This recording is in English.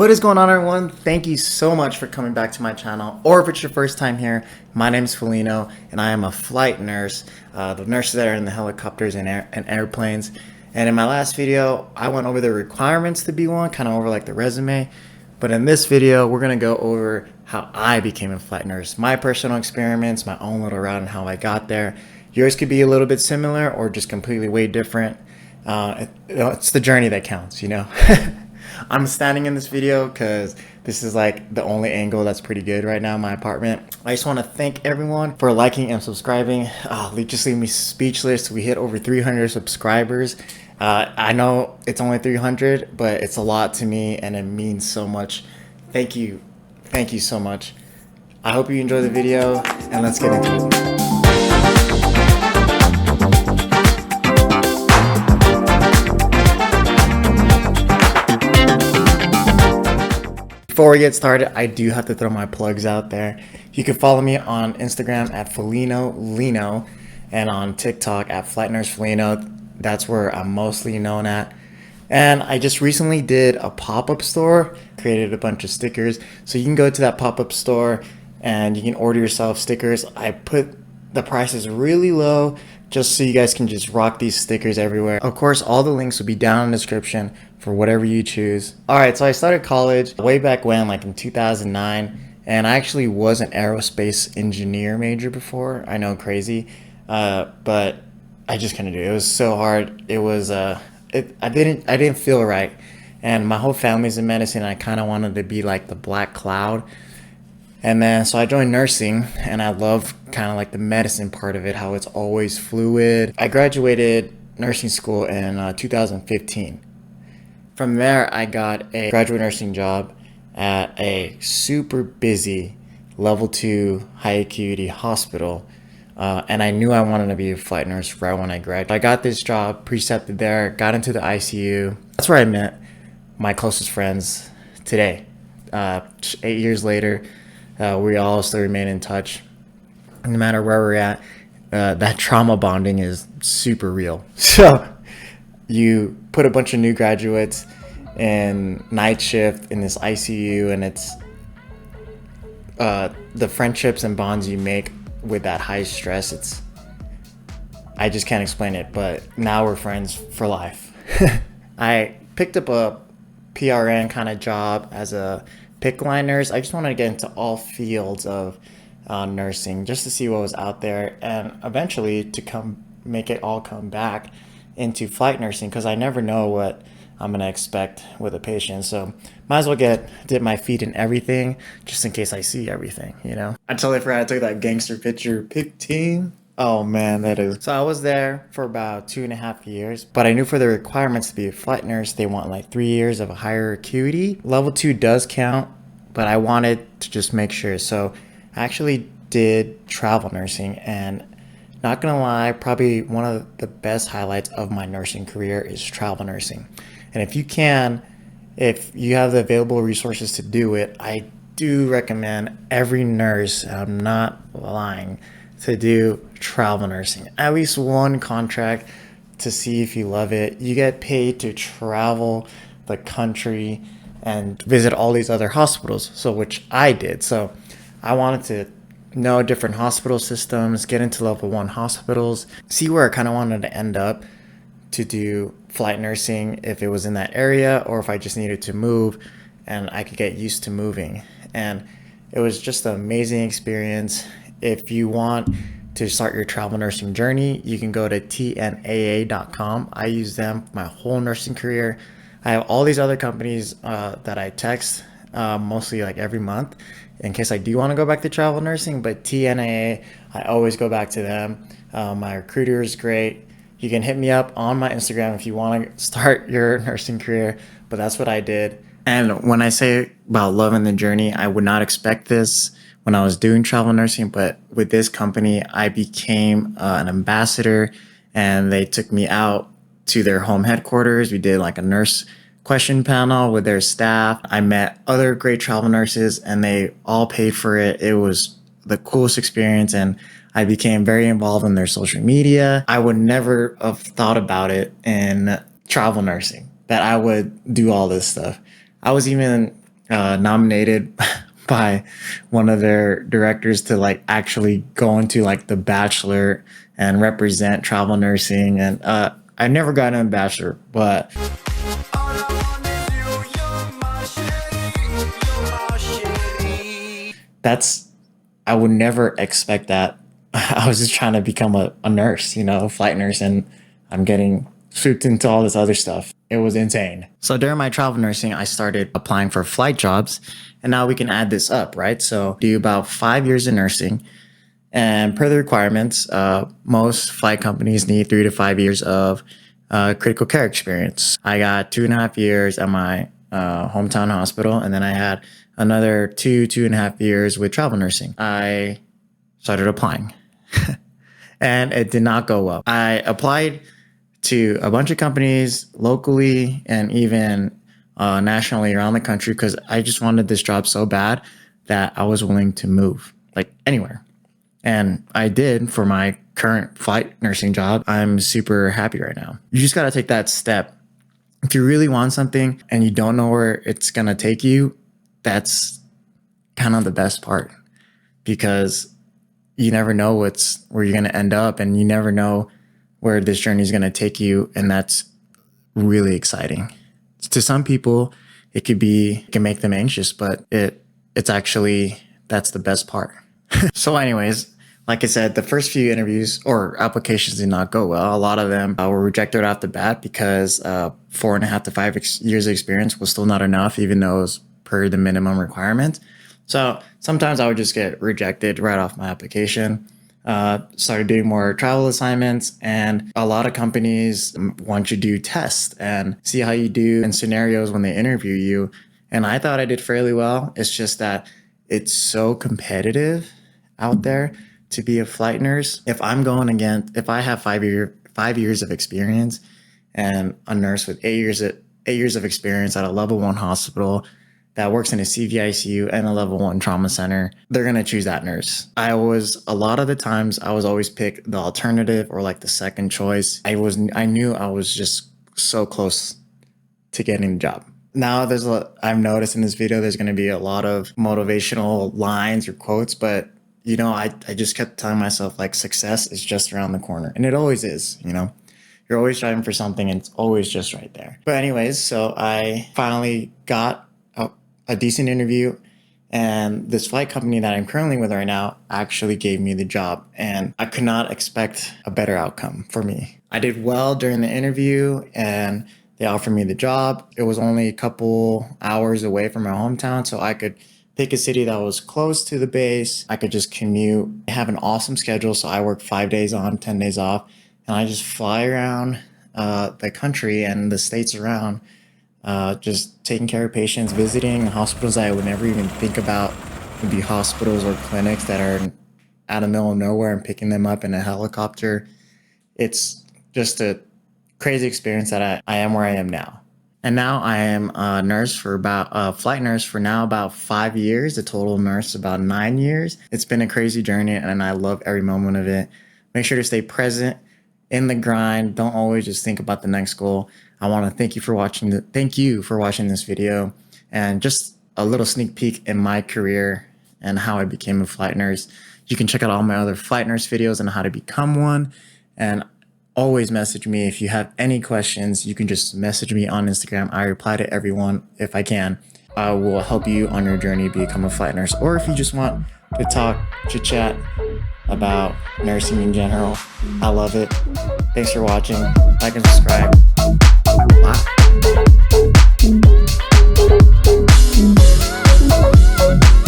What is going on, everyone? Thank you so much for coming back to my channel. Or if it's your first time here, my name is Felino and I am a flight nurse, the nurses that are in the helicopters and airplanes. And in my last video, I went over the requirements to be one, kind of over like the resume. But in this video, we're going to go over how I became a flight nurse, my personal experiments, my own little route and how I got there. Yours could be a little bit similar or just completely way different. It's the journey that counts, you know? I'm standing in this video because this is like the only angle that's pretty good right now in my apartment. I just want to thank everyone for liking and subscribing. Just leave me speechless. We hit over 300 subscribers. I know it's only 300, but it's a lot to me and it means so much. Thank you. Thank you so much. I hope you enjoy the video and let's get into it. Before we get started, I do have to throw my plugs out there. You can follow me on Instagram at Felino Lino and on TikTok at Flight Nurse Felino. That's where I'm mostly known at. And I just recently did a pop-up store, created a bunch of stickers. So you can go to that pop-up store and you can order yourself stickers. I put the prices really low just so you guys can just rock these stickers everywhere. Of course, all the links will be down in the description for whatever you choose. All right, so I started college way back when, like in 2009, and I actually was an aerospace engineer major before. I know, crazy, but I just couldn't do it. It was so hard. It was I didn't feel right, and my whole family's in medicine. And I kind of wanted to be like the black cloud. And then, so I joined nursing and I love kind of like the medicine part of it, how it's always fluid. I graduated nursing school in 2015. From there, I got a graduate nursing job at a super busy level 2 high acuity hospital. And I knew I wanted to be a flight nurse right when I graduated. I got this job, precepted there, got into the ICU. That's where I met my closest friends today. 8 years later, we all still remain in touch. No matter where we're at, that trauma bonding is super real. So you put a bunch of new graduates in night shift in this ICU, and it's the friendships and bonds you make with that high stress. I just can't explain it, but now we're friends for life. I picked up a PRN kind of job as a PICC line nurse. I just wanted to get into all fields of nursing just to see what was out there, and eventually to make it all come back into flight nursing, because I never know what I'm gonna expect with a patient. So might as well dip my feet in everything just in case I see everything, you know? I totally forgot I took that gangster picture. PICC team. Oh man, that is. So I was there for about 2.5 years, but I knew for the requirements to be a flight nurse, they want like 3 years of a higher acuity. Level 2 does count, but I wanted to just make sure. So I actually did travel nursing, and not gonna lie, probably one of the best highlights of my nursing career is travel nursing. And if you have the available resources to do it, I do recommend every nurse, I'm not lying, to do travel nursing. At least one contract to see if you love it. You get paid to travel the country and visit all these other hospitals, so which I did. So I wanted to know different hospital systems, get into level 1 hospitals, see where I kind of wanted to end up to do flight nursing, if it was in that area or if I just needed to move and I could get used to moving. And it was just an amazing experience. If you want to start your travel nursing journey, you can go to tnaa.com. I use them for my whole nursing career. I have all these other companies that I text mostly like every month in case I do want to go back to travel nursing, but TNAA, I always go back to them. My recruiter is great. You can hit me up on my Instagram if you want to start your nursing career, but that's what I did. And when I say about loving the journey, I would not expect this when I was doing travel nursing, but with this company, I became an ambassador, and they took me out to their home headquarters. We did like a nurse question panel with their staff. I met other great travel nurses and they all paid for it. It was the coolest experience, and I became very involved in their social media. I would never have thought about it in travel nursing, that I would do all this stuff. I was even nominated by one of their directors to like actually go into like the Bachelor and represent travel nursing. And I never got a bachelor, but that's, I would never expect that. I was just trying to become a nurse, a flight nurse, and I'm getting swooped into all this other stuff. It was insane. So during my travel nursing, I started applying for flight jobs, and now we can add this up, right? So do about 5 years in nursing, and per the requirements, most flight companies need 3 to 5 years of critical care experience. I got 2.5 years at my hometown hospital, and then I had another 2.5 years with travel nursing. I started applying and it did not go well. I applied to a bunch of companies locally and even nationally around the country because I just wanted this job so bad that I was willing to move like anywhere. And I did for my current flight nursing job. I'm super happy right now. You just got to take that step. If you really want something and you don't know where it's going to take you, that's kind of the best part, because you never know where you're going to end up, and you never know where this journey is going to take you. And that's really exciting. To some people, it can make them anxious, but it's actually, that's the best part. So anyways, like I said, the first few interviews or applications did not go well. A lot of them were rejected off the bat because 4.5 to 5 years of experience was still not enough, even though it was per the minimum requirement. So sometimes I would just get rejected right off my application. Started doing more travel assignments, and a lot of companies want you to do tests and see how you do in scenarios when they interview you. And I thought I did fairly well. It's just that it's so competitive out there to be a flight nurse. If I have 5 years of experience and a nurse with 8 years of experience at a level 1 hospital that works in a CVICU and a level 1 trauma center, they're going to choose that nurse. A lot of the times I was always pick the alternative or like the second choice. I knew I was just so close to getting the job. Now I've noticed in this video, there's going to be a lot of motivational lines or quotes, but I just kept telling myself like success is just around the corner, and it always is, you're always striving for something and it's always just right there. But anyways, so I finally got a decent interview, and this flight company that I'm currently with right now actually gave me the job, and I could not expect a better outcome for me. I did well during the interview and they offered me the job. It was only a couple hours away from my hometown, so I could pick a city that was close to the base. I could just commute. I have an awesome schedule, so I work 5 days on, 10 days off, and I just fly around the country and the states around, just taking care of patients, visiting hospitals I would never even think about would be hospitals or clinics that are out of the middle of nowhere, and picking them up in a helicopter. It's just a crazy experience that I am where I am now. And now I am a nurse flight nurse for now about 5 years, a total nurse about 9 years. It's been a crazy journey and I love every moment of it. Make sure to stay present in the grind. Don't always just think about the next goal. I want to thank you for watching this video, and just a little sneak peek in my career and how I became a flight nurse. You can check out all my other flight nurse videos on how to become one, and always message me if you have any questions. You can just message me on Instagram. I reply to everyone if I can. I will help you on your journey to become a flight nurse, or if you just want to talk, chit chat about nursing in general. I love it. Thanks for watching. Like and subscribe.